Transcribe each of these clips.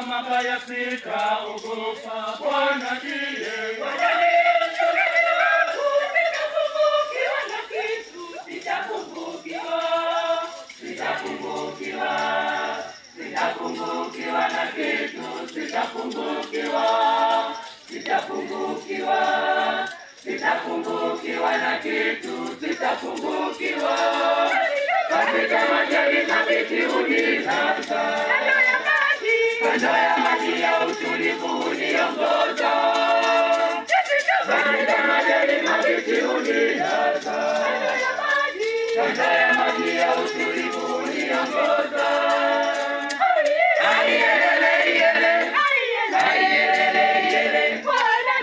mabaya sitaogopa, Bwana ndiye sitapungukiwa na kitu, sitapungukiwa na kitu, sitapungukiwa. Katika majani mabichi hunilaza, kando ya maji ya utulivu huniongoza. Katika majani mabichi hunilaza, kando ya maji ya utulivu huniongoza.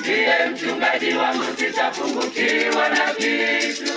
Ndiye mchungaji wangu, sitapungukiwa na kitu.